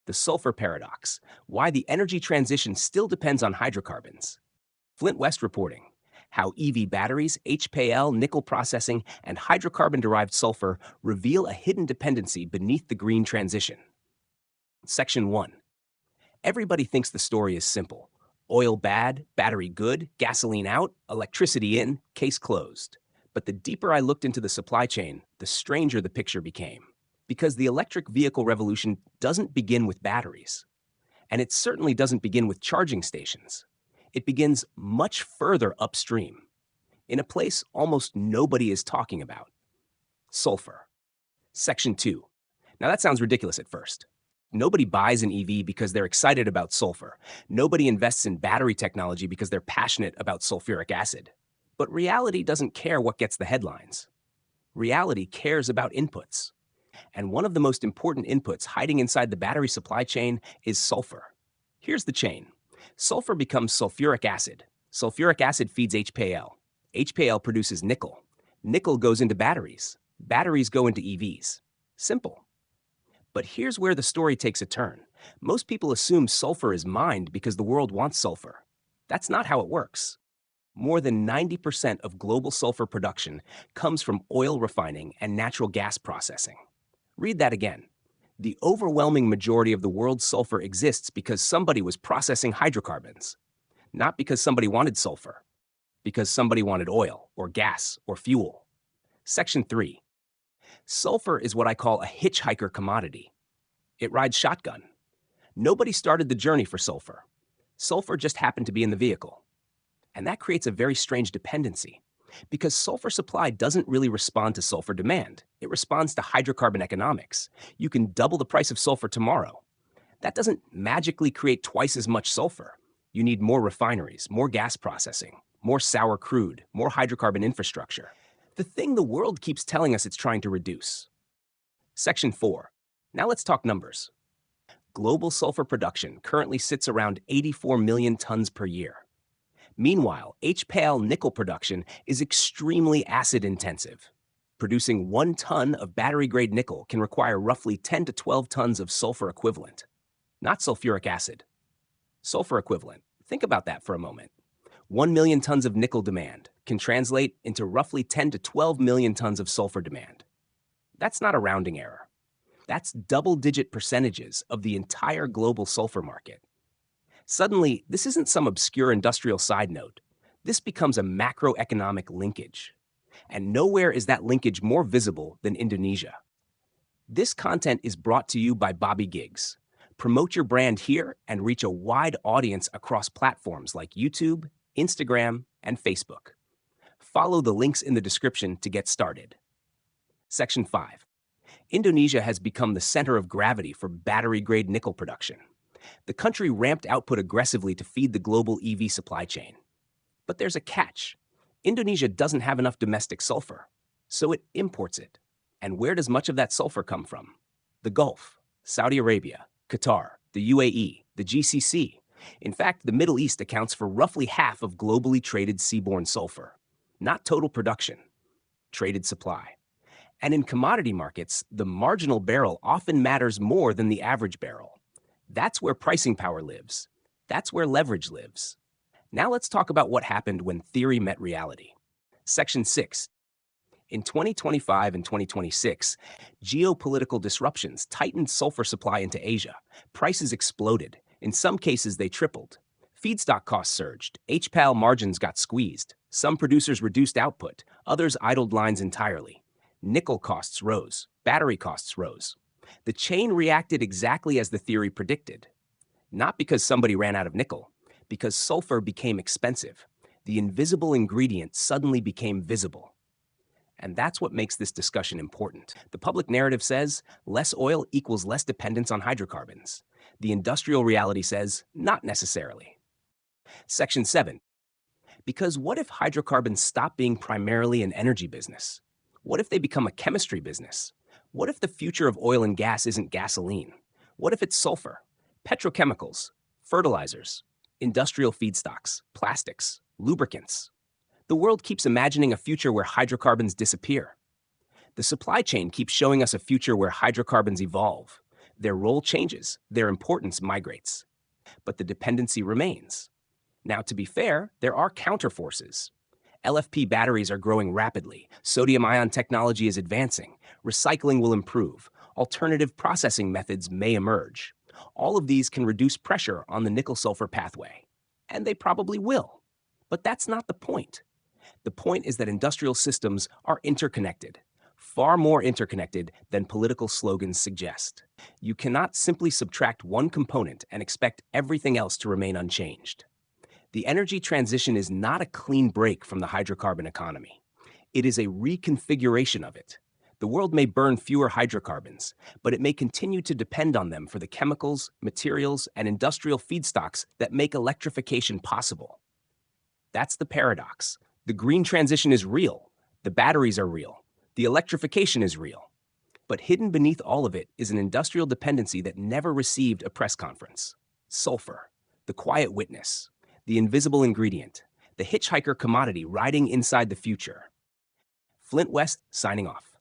The sulfur paradox, why the energy transition still depends on hydrocarbons. Flint West reporting, how EV batteries, HPAL, nickel processing, and hydrocarbon-derived sulfur reveal a hidden dependency beneath the green transition. Section 1. Everybody thinks the story is simple. Oil bad, battery good, gasoline out, electricity in, case closed. But the deeper I looked into the supply chain, the stranger the picture became. Because the electric vehicle revolution doesn't begin with batteries. And it certainly doesn't begin with charging stations. It begins much further upstream, in a place almost nobody is talking about. Sulfur. Section 2. Now that sounds ridiculous at first. Nobody buys an EV because they're excited about sulfur. Nobody invests in battery technology because they're passionate about sulfuric acid. But reality doesn't care what gets the headlines. Reality cares about inputs. And one of the most important inputs hiding inside the battery supply chain is sulfur. Here's the chain. Sulfur becomes sulfuric acid. Sulfuric acid feeds HPAL. HPAL produces nickel. Nickel goes into batteries. Batteries go into EVs. Simple. But here's where the story takes a turn. Most people assume sulfur is mined because the world wants sulfur. That's not how it works. More than 90% of global sulfur production comes from oil refining and natural gas processing. Read that again. The overwhelming majority of the world's sulfur exists because somebody was processing hydrocarbons. Not because somebody wanted sulfur. Because somebody wanted oil, or gas, or fuel. Section 3. Sulfur is what I call a hitchhiker commodity. It rides shotgun. Nobody started the journey for sulfur. Sulfur just happened to be in the vehicle. And that creates a very strange dependency, because sulfur supply doesn't really respond to sulfur demand. It responds to hydrocarbon economics. You can double the price of sulfur tomorrow. That doesn't magically create twice as much sulfur. You need more refineries, more gas processing, more sour crude, more hydrocarbon infrastructure. The thing the world keeps telling us it's trying to reduce. Section 4. Now let's talk numbers. Global sulfur production currently sits around 84 million tons per year. Meanwhile, HPAL nickel production is extremely acid-intensive. Producing 1 ton of battery-grade nickel can require roughly 10 to 12 tons of sulfur equivalent. Not sulfuric acid. Sulfur equivalent. Think about that for a moment. 1 million tons of nickel demand can translate into roughly 10 to 12 million tons of sulfur demand. That's not a rounding error. That's double-digit percentages of the entire global sulfur market. Suddenly, this isn't some obscure industrial side note. This becomes a macroeconomic linkage. And nowhere is that linkage more visible than Indonesia. This content is brought to you by Bobby Giggs. Promote your brand here and reach a wide audience across platforms like YouTube, Instagram, and Facebook. Follow the links in the description to get started. Section 5. Indonesia has become the center of gravity for battery-grade nickel production. The country ramped output aggressively to feed the global EV supply chain. But there's a catch. Indonesia doesn't have enough domestic sulfur, so it imports it. And where does much of that sulfur come from? The Gulf, Saudi Arabia, Qatar, the UAE, the GCC. In fact, the Middle East accounts for roughly half of globally traded seaborne sulfur. Not total production, traded supply. And in commodity markets, the marginal barrel often matters more than the average barrel. That's where pricing power lives. That's where leverage lives. Now let's talk about what happened when theory met reality. Section 6. In 2025 and 2026, geopolitical disruptions tightened sulfur supply into Asia. Prices exploded. In some cases, they tripled. Feedstock costs surged. HPAL margins got squeezed. Some producers reduced output. Others idled lines entirely. Nickel costs rose. Battery costs rose. The chain reacted exactly as the theory predicted. Not because somebody ran out of nickel, because sulfur became expensive. The invisible ingredient suddenly became visible. And that's what makes this discussion important. The public narrative says less oil equals less dependence on hydrocarbons. The industrial reality says not necessarily. Section 7. Because what if hydrocarbons stop being primarily an energy business? What if they become a chemistry business? What if the future of oil and gas isn't gasoline? What if it's sulfur, petrochemicals, fertilizers, industrial feedstocks, plastics, lubricants? The world keeps imagining a future where hydrocarbons disappear. The supply chain keeps showing us a future where hydrocarbons evolve. Their role changes, their importance migrates, but the dependency remains. Now, to be fair, there are counterforces. LFP batteries are growing rapidly, sodium-ion technology is advancing, recycling will improve, alternative processing methods may emerge. All of these can reduce pressure on the nickel-sulfur pathway, and they probably will. But that's not the point. The point is that industrial systems are interconnected, far more interconnected than political slogans suggest. You cannot simply subtract one component and expect everything else to remain unchanged. The energy transition is not a clean break from the hydrocarbon economy. It is a reconfiguration of it. The world may burn fewer hydrocarbons, but it may continue to depend on them for the chemicals, materials, and industrial feedstocks that make electrification possible. That's the paradox. The green transition is real. The batteries are real. The electrification is real. But hidden beneath all of it is an industrial dependency that never received a press conference. Sulfur, the quiet witness, the invisible ingredient, the hitchhiker commodity riding inside the future. Flint West signing off.